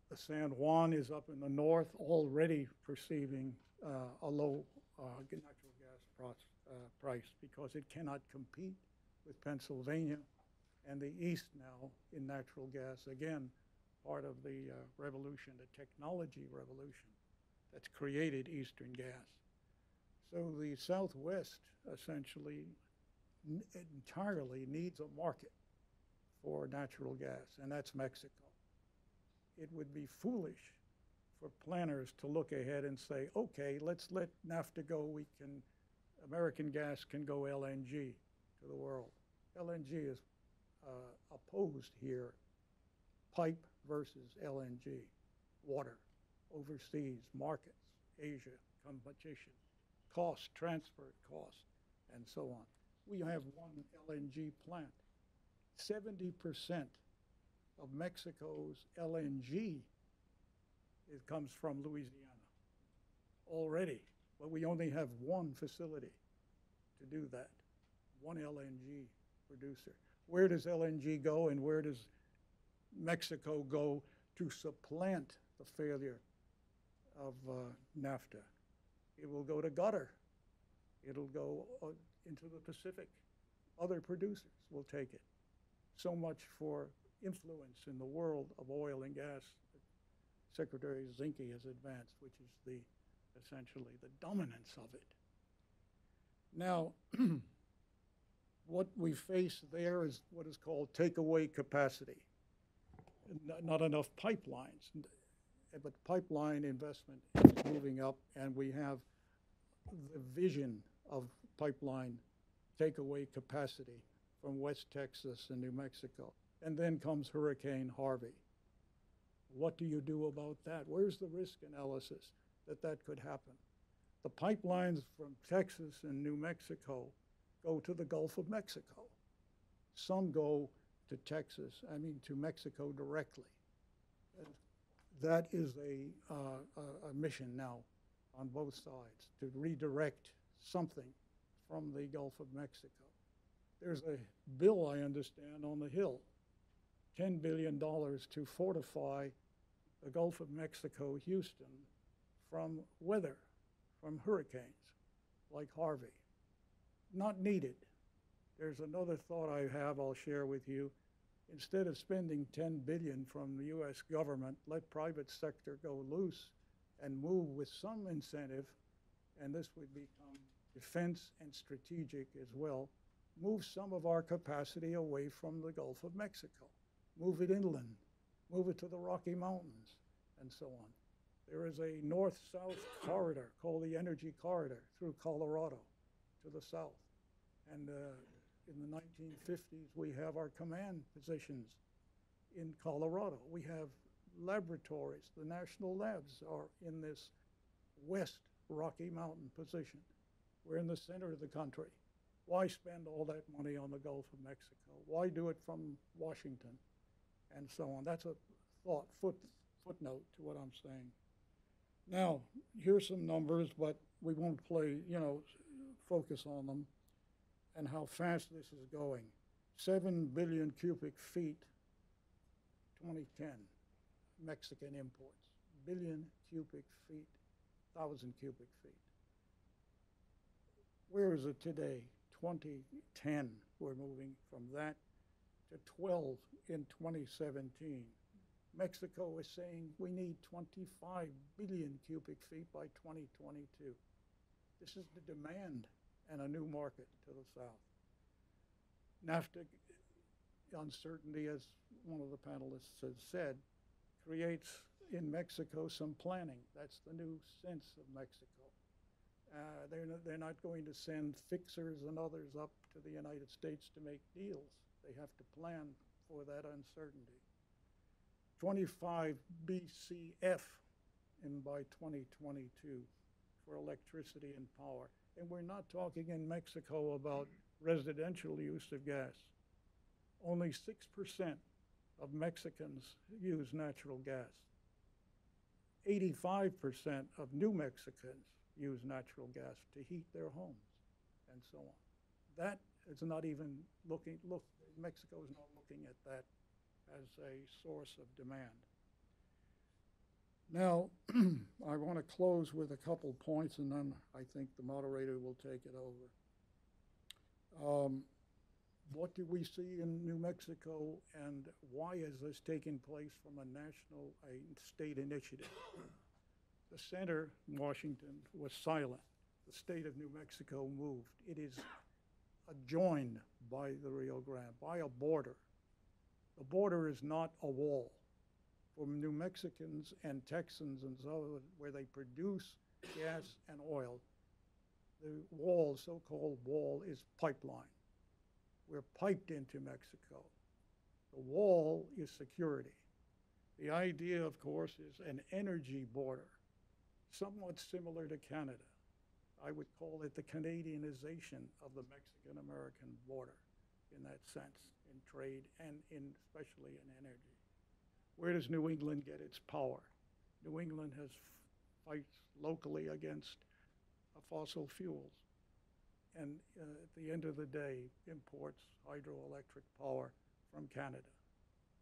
The San Juan is up in the north, already perceiving a low natural gas price because it cannot compete with Pennsylvania and the east now in natural gas. Again, part of the revolution, the technology revolution that's created Eastern gas. So the Southwest essentially entirely needs a market for natural gas, and that's Mexico. It would be foolish for planners to look ahead and say, okay, let's let NAFTA go. American gas can go LNG to the world. LNG is opposed here, pipe versus LNG, water, overseas markets, Asia, competition, cost, transfer cost, and so on. We have one LNG plant. 70% of Mexico's LNG comes from Louisiana already, but we only have one facility to do that, one LNG producer. Where does LNG go, and where does Mexico go to supplant the failure of NAFTA? It will go to Qatar. It'll go into the Pacific. Other producers will take it. So much for influence in the world of oil and gas that Secretary Zinke has advanced, which is essentially the dominance of it. Now, what we face there is what is called takeaway capacity. Not enough pipelines, but pipeline investment is moving up, and we have the vision of pipeline takeaway capacity from West Texas and New Mexico. And then comes Hurricane Harvey. What do you do about that? Where's the risk analysis that that could happen? The pipelines from Texas and New Mexico go to the Gulf of Mexico. Some go to to Mexico directly. That is a mission now on both sides, to redirect something from the Gulf of Mexico. There's a bill, I understand, on the Hill, $10 billion to fortify the Gulf of Mexico, Houston, from weather, from hurricanes like Harvey. Not needed. There's another thought I have I'll share with you. Instead of spending $10 billion from the U.S. government, let private sector go loose and move with some incentive, and this would become defense and strategic as well, move some of our capacity away from the Gulf of Mexico. Move it inland, move it to the Rocky Mountains, and so on. There is a north-south corridor called the Energy Corridor through Colorado to the south. And in the 1950s, we have our command positions in Colorado. We have laboratories. The national labs are in this west Rocky Mountain position. We're in the center of the country. Why spend all that money on the Gulf of Mexico? Why do it from Washington? And so on. That's a thought, footnote to what I'm saying. Now, here's some numbers, but we won't focus on them and how fast this is going. 7 billion cubic feet, 2010, Mexican imports. Billion cubic feet, 1,000 cubic feet. Where is it today? 2010, we're moving from that to 12 in 2017. Mexico is saying we need 25 billion cubic feet by 2022. This is the demand and a new market to the south. NAFTA uncertainty, as one of the panelists has said, creates in Mexico some planning. That's the new sense of Mexico. They're not going to send fixers and others up to the United States to make deals. They have to plan for that uncertainty. 25 BCF by 2022 for electricity and power. And we're not talking in Mexico about residential use of gas. Only 6% of Mexicans use natural gas. 85% of New Mexicans use natural gas to heat their homes and so on. That is not even Mexico is not looking at that as a source of demand. Now, I want to close with a couple points, and then I think the moderator will take it over. What do we see in New Mexico, and why is this taking place from a state initiative? The center, Washington, was silent. The state of New Mexico moved. It is adjoined by the Rio Grande, by a border. The border is not a wall. For New Mexicans and Texans and so where they produce gas and oil, the wall, so-called wall, is pipeline. We're piped into Mexico. The wall is security. The idea, of course, is an energy border, somewhat similar to Canada. I would call it the Canadianization of the Mexican-American border in that sense, in trade and especially in energy. Where does New England get its power? New England fights locally against fossil fuels, and at the end of the day, imports hydroelectric power from Canada,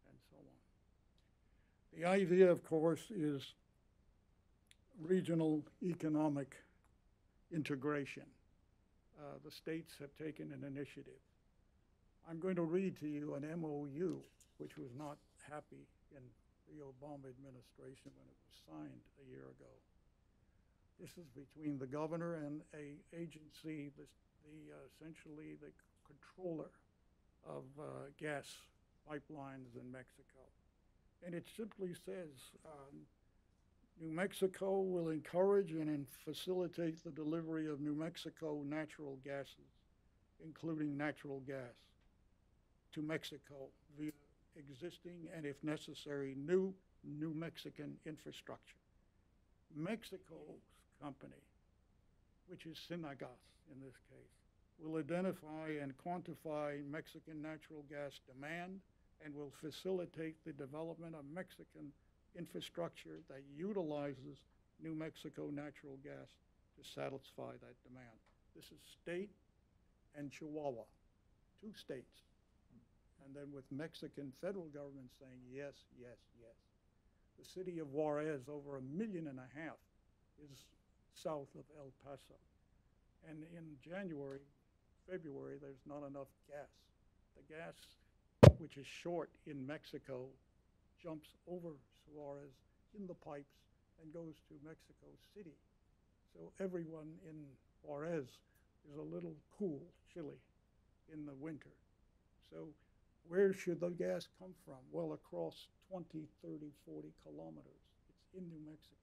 and so on. The idea, of course, is regional economic integration. The states have taken an initiative. I'm going to read to you an MOU, which was not happy in the Obama administration when it was signed a year ago. This is between the governor and an agency, essentially the controller of gas pipelines in Mexico. And it simply says, New Mexico will encourage and facilitate the delivery of New Mexico natural gases, including natural gas, to Mexico via existing and, if necessary, new Mexican infrastructure. Mexico's company, which is Synagas in this case, will identify and quantify Mexican natural gas demand and will facilitate the development of Mexican infrastructure that utilizes New Mexico natural gas to satisfy that demand. This is state and Chihuahua, 2 states. And then with Mexican federal government saying yes, yes, yes. The city of Juarez, over 1.5 million, is south of El Paso. And in January, February, there's not enough gas. The gas, which is short in Mexico, jumps over Juarez in the pipes and goes to Mexico City. So everyone in Juarez is a little cool, chilly in the winter. So where should the gas come from? Well, across 20, 30, 40 kilometers. It's in New Mexico.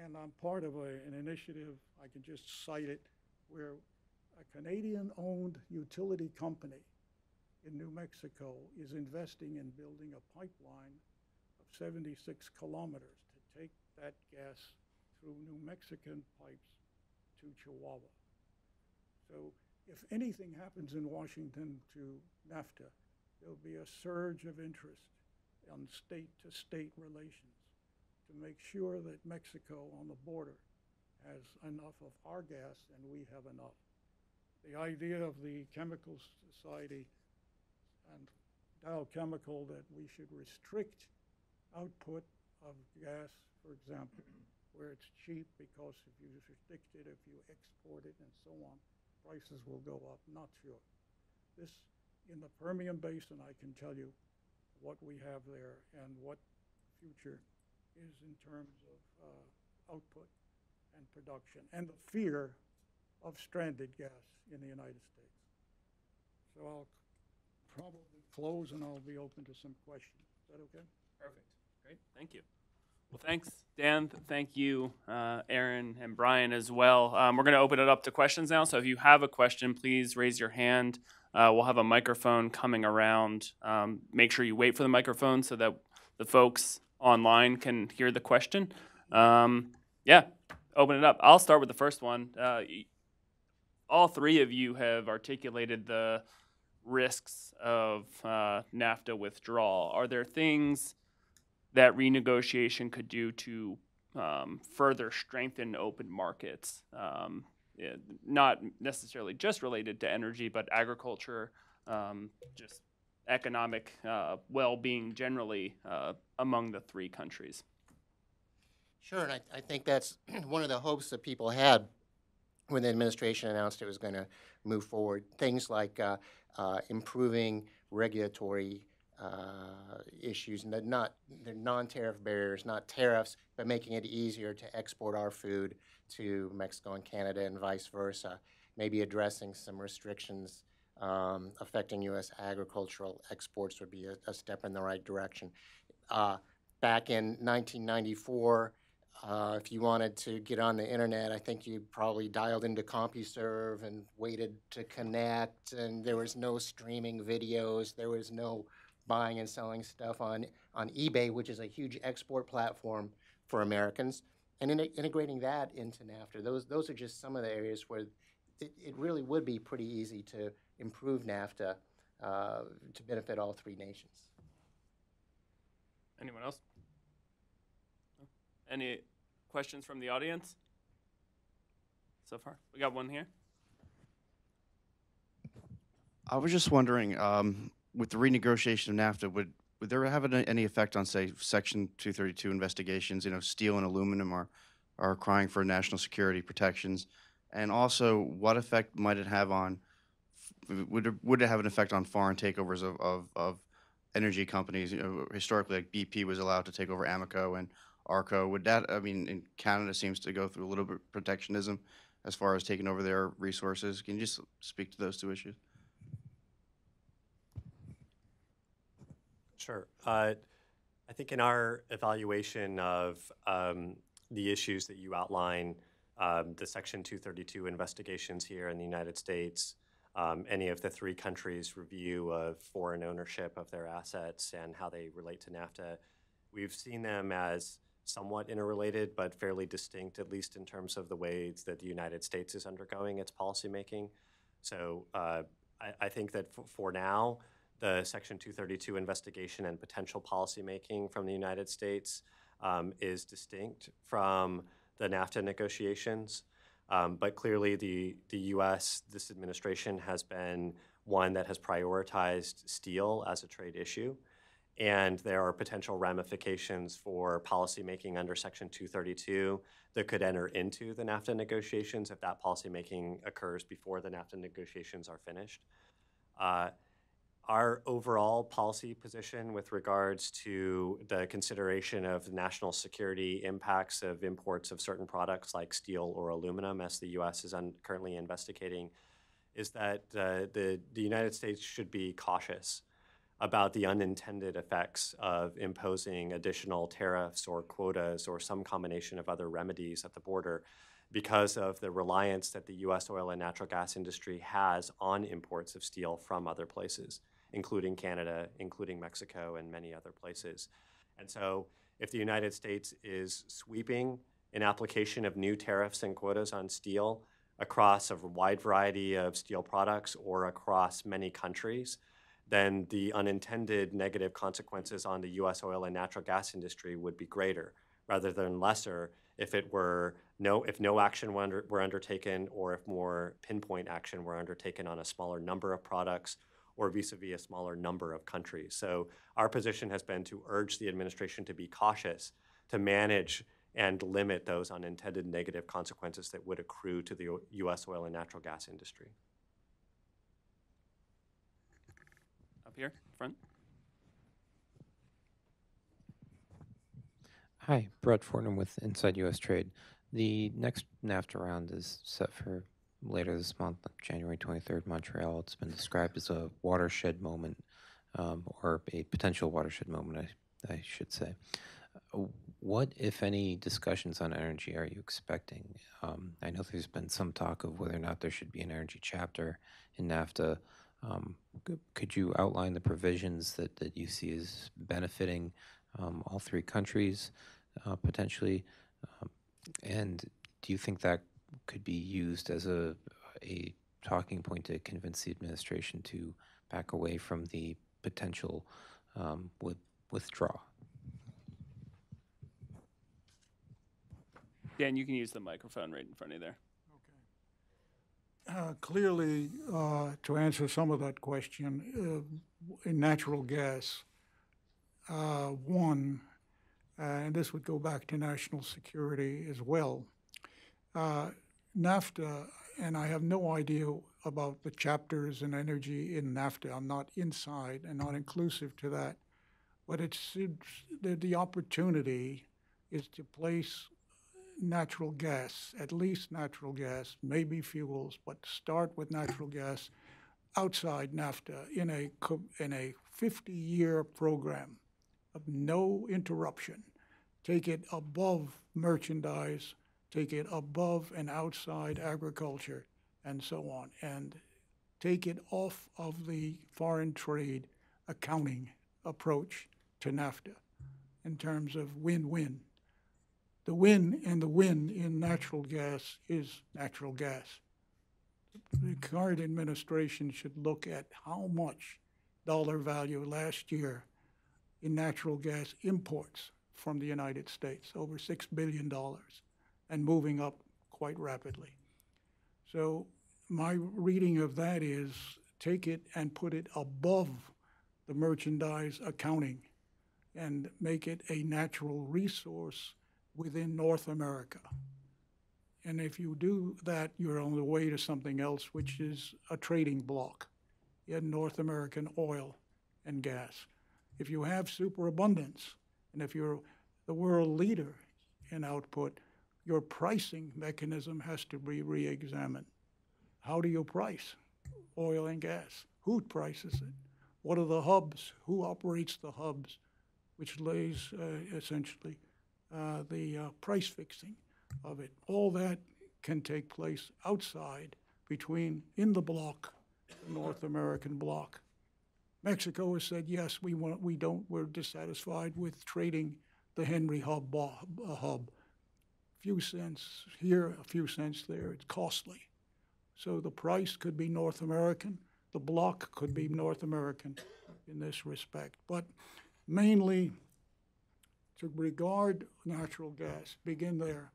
And I'm part of an initiative, I can just cite it, where a Canadian-owned utility company in New Mexico is investing in building a pipeline of 76 kilometers to take that gas through New Mexican pipes to Chihuahua. So if anything happens in Washington to NAFTA, there'll be a surge of interest on state-to-state relations to make sure that Mexico on the border has enough of our gas and we have enough. The idea of the Chemical Society and Dow Chemical that we should restrict output of gas, for example, where it's cheap, because if you restrict it, if you export it and so on, prices will go up. Not sure. This, in the Permian Basin, I can tell you what we have there and what future is in terms of output and production, and the fear of stranded gas in the United States. So I'll probably close and I'll be open to some questions. Is that okay? Perfect. Great. Thank you. Well, thanks, Dan. Thank you, Aaron and Brian as well. We're going to open it up to questions now. So if you have a question, please raise your hand. We'll have a microphone coming around. Make sure you wait for the microphone so that the folks online can hear the question. Yeah, open it up. I'll start with the first one. All three of you have articulated the risks of NAFTA withdrawal. Are there things that renegotiation could do to further strengthen open markets? Not necessarily just related to energy, but agriculture, just economic well-being generally among the three countries. Sure, and I think that's one of the hopes that people had when the administration announced it was going to move forward. Things like improving regulatory issues, they're non-tariff barriers, not tariffs, but making it easier to export our food to Mexico and Canada and vice versa. Maybe addressing some restrictions affecting U.S. agricultural exports would be a step in the right direction. Back in 1994, if you wanted to get on the internet, I think you probably dialed into CompuServe and waited to connect, and there was no streaming videos, there was no buying and selling stuff on eBay, which is a huge export platform for Americans, and integrating that into NAFTA. Those are just some of the areas where it really would be pretty easy to improve NAFTA to benefit all three nations. Anyone else? Any questions from the audience so far? We got one here. I was just wondering, with the renegotiation of NAFTA, would there have any effect on, say, Section 232 investigations? You know, steel and aluminum are crying for national security protections. And also, what effect might it have on, would it have an effect on foreign takeovers of energy companies? You know, historically, like BP was allowed to take over Amoco and Arco. Would that, I mean, in Canada seems to go through a little bit of protectionism as far as taking over their resources. Can you just speak to those two issues? Sure. I think in our evaluation of the issues that you outline, the Section 232 investigations here in the United States, any of the three countries' review of foreign ownership of their assets and how they relate to NAFTA, we've seen them as somewhat interrelated, but fairly distinct, at least in terms of the ways that the United States is undergoing its policymaking. So I think that for now, the Section 232 investigation and potential policymaking from the United States is distinct from the NAFTA negotiations. But clearly the U.S., this administration has been one that has prioritized steel as a trade issue. And there are potential ramifications for policymaking under Section 232 that could enter into the NAFTA negotiations if that policymaking occurs before the NAFTA negotiations are finished. Our overall policy position with regards to the consideration of national security impacts of imports of certain products like steel or aluminum, as the U.S. is currently investigating, is that the United States should be cautious about the unintended effects of imposing additional tariffs or quotas or some combination of other remedies at the border because of the reliance that the U.S. oil and natural gas industry has on imports of steel from other places, including Canada, including Mexico, and many other places. And so if the United States is sweeping an application of new tariffs and quotas on steel across a wide variety of steel products or across many countries, then the unintended negative consequences on the U.S. oil and natural gas industry would be greater rather than lesser if no action were undertaken or if more pinpoint action were undertaken on a smaller number of products or vis-a-vis a smaller number of countries. So our position has been to urge the administration to be cautious, to manage and limit those unintended negative consequences that would accrue to the U.S. oil and natural gas industry. Up here, front. Hi, Brett Fortnum with Inside U.S. Trade. The next NAFTA round is set for later this month, January 23rd, Montreal. It's been described as a watershed moment, or a potential watershed moment, I should say. What, if any, discussions on energy are you expecting? I know there's been some talk of whether or not there should be an energy chapter in NAFTA. Could you outline the provisions that you see as benefiting all three countries potentially? And do you think that could be used as a talking point to convince the administration to back away from the potential withdraw? Dan, you can use the microphone right in front of you there. Clearly, to answer some of that question, in natural gas, one, and this would go back to national security as well, NAFTA, and I have no idea about the chapters and energy in NAFTA. I'm not inside and not inclusive to that, but it's the opportunity is to place natural gas, at least natural gas, maybe fuels, but start with natural gas outside NAFTA in a 50-year program of no interruption. Take it above merchandise, take it above and outside agriculture, and so on, and take it off of the foreign trade accounting approach to NAFTA in terms of win-win. The win in natural gas is natural gas. The current administration should look at how much dollar value last year in natural gas imports from the United States, over $6 billion, and moving up quite rapidly. So my reading of that is take it and put it above the merchandise accounting and make it a natural resource within North America. And if you do that, you're on the way to something else, which is a trading bloc in North American oil and gas. If you have superabundance, and if you're the world leader in output, your pricing mechanism has to be re-examined. How do you price oil and gas? Who prices it? What are the hubs? Who operates the hubs, which lays essentially the price fixing of it? All that can take place outside, in the bloc, the North American bloc. Mexico has said, yes, we're dissatisfied with trading the Henry Hub. Few cents here, a few cents there, it's costly. So the price could be North American, the bloc could be North American in this respect. But mainly to regard natural gas, begin there,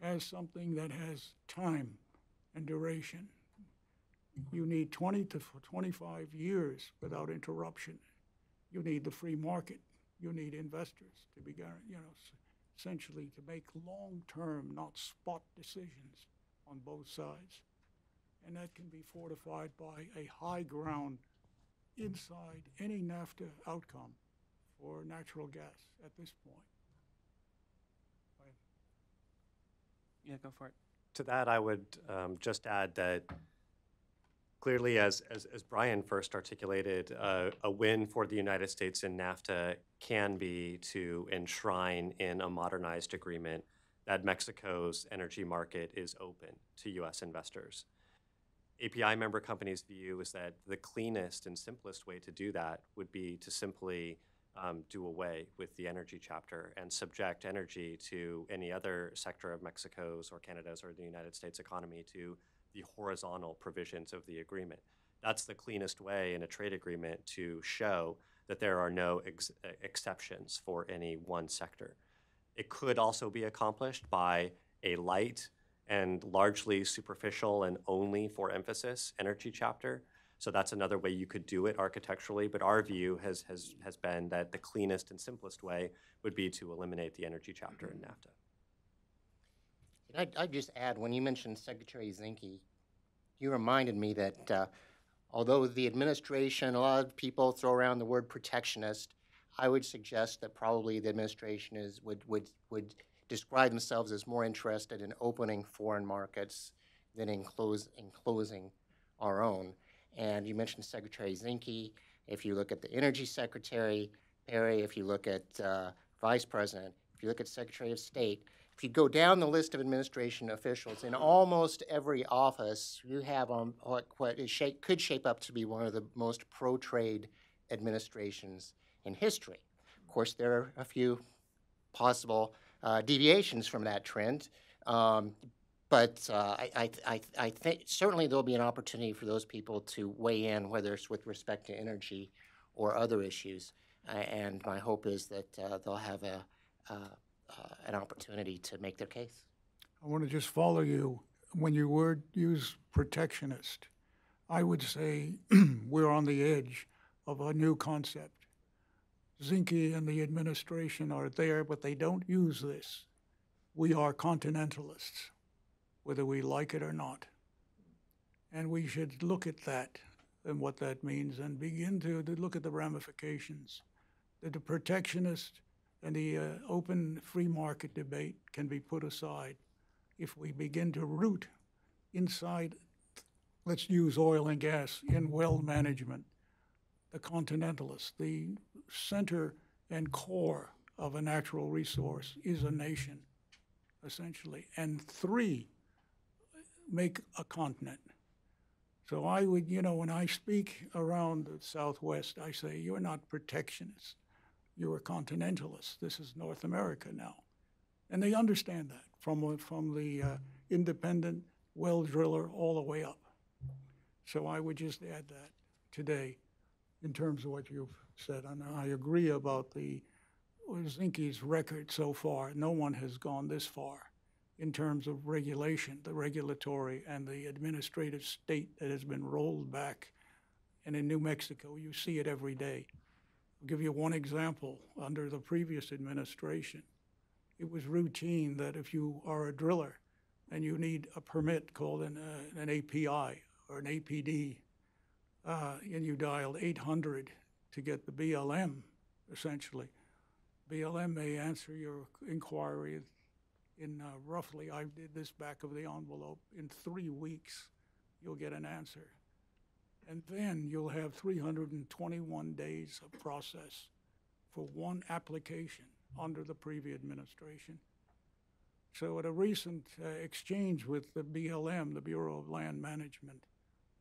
as something that has time and duration. You need 20 to 25 years without interruption. You need the free market. You need investors to be, essentially to make long-term, not spot decisions on both sides. And that can be fortified by a high ground inside any NAFTA outcome for natural gas at this point. Yeah, go for it. To that, I would just add that clearly, as Brian first articulated, a win for the United States in NAFTA can be to enshrine in a modernized agreement that Mexico's energy market is open to U.S. investors. API member companies' view is that the cleanest and simplest way to do that would be to simply do away with the energy chapter and subject energy to any other sector of Mexico's or Canada's or the United States economy to the horizontal provisions of the agreement. That's the cleanest way in a trade agreement to show that there are no exceptions for any one sector. It could also be accomplished by a light and largely superficial and only for emphasis energy chapter. So that's another way you could do it architecturally, but our view has been that the cleanest and simplest way would be to eliminate the energy chapter in NAFTA. I'd just add, when you mentioned Secretary Zinke, you reminded me that although the administration, a lot of people throw around the word protectionist, I would suggest that probably the administration would describe themselves as more interested in opening foreign markets than in closing our own. And you mentioned Secretary Zinke. If you look at the Energy Secretary, Perry, if you look at Vice President, if you look at Secretary of State, if you go down the list of administration officials, in almost every office, you have what could shape up to be one of the most pro-trade administrations in history. Of course, there are a few possible deviations from that trend, but I think certainly there'll be an opportunity for those people to weigh in, whether it's with respect to energy or other issues. And my hope is that they'll have an opportunity to make their case. I want to just follow you. When you use protectionist, I would say we're on the edge of a new concept. Zinke and the administration are there, but they don't use this. We are continentalists, whether we like it or not. And we should look at that and what that means and begin to look at the ramifications. That the protectionist and the open free market debate can be put aside if we begin to root inside, let's use oil and gas, in well management, the continentalists, the center and core of a natural resource is a nation, essentially. And 3, make a continent. So I would, when I speak around the Southwest, I say, you're not protectionists. You're a continentalist. This is North America now. And they understand that from the independent well driller all the way up. So I would just add that today in terms of what you've said. And I agree about Zinke's record so far. No one has gone this far in terms of regulation, the regulatory and the administrative state that has been rolled back. And in New Mexico, you see it every day. I'll give you one example. Under the previous administration, it was routine that if you are a driller and you need a permit called an API or an APD, and you dialed 800 to get the BLM, essentially. BLM may answer your inquiry in roughly, I did this back of the envelope, in 3 weeks, you'll get an answer. And then you'll have 321 days of process for one application under the previous administration. So at a recent exchange with the BLM, the Bureau of Land Management,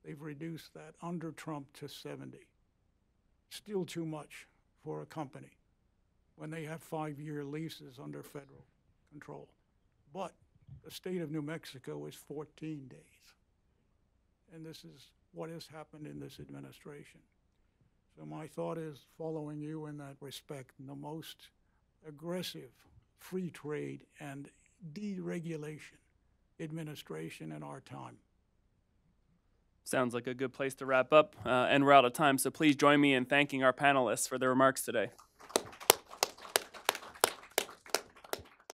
they've reduced that under Trump to 70. Still too much for a company when they have 5-year leases under federal control. But the state of New Mexico is 14 days. And this is what has happened in this administration. So my thought is following you in that respect, the most aggressive free trade and deregulation administration in our time. Sounds like a good place to wrap up. And we're out of time, so please join me in thanking our panelists for their remarks today.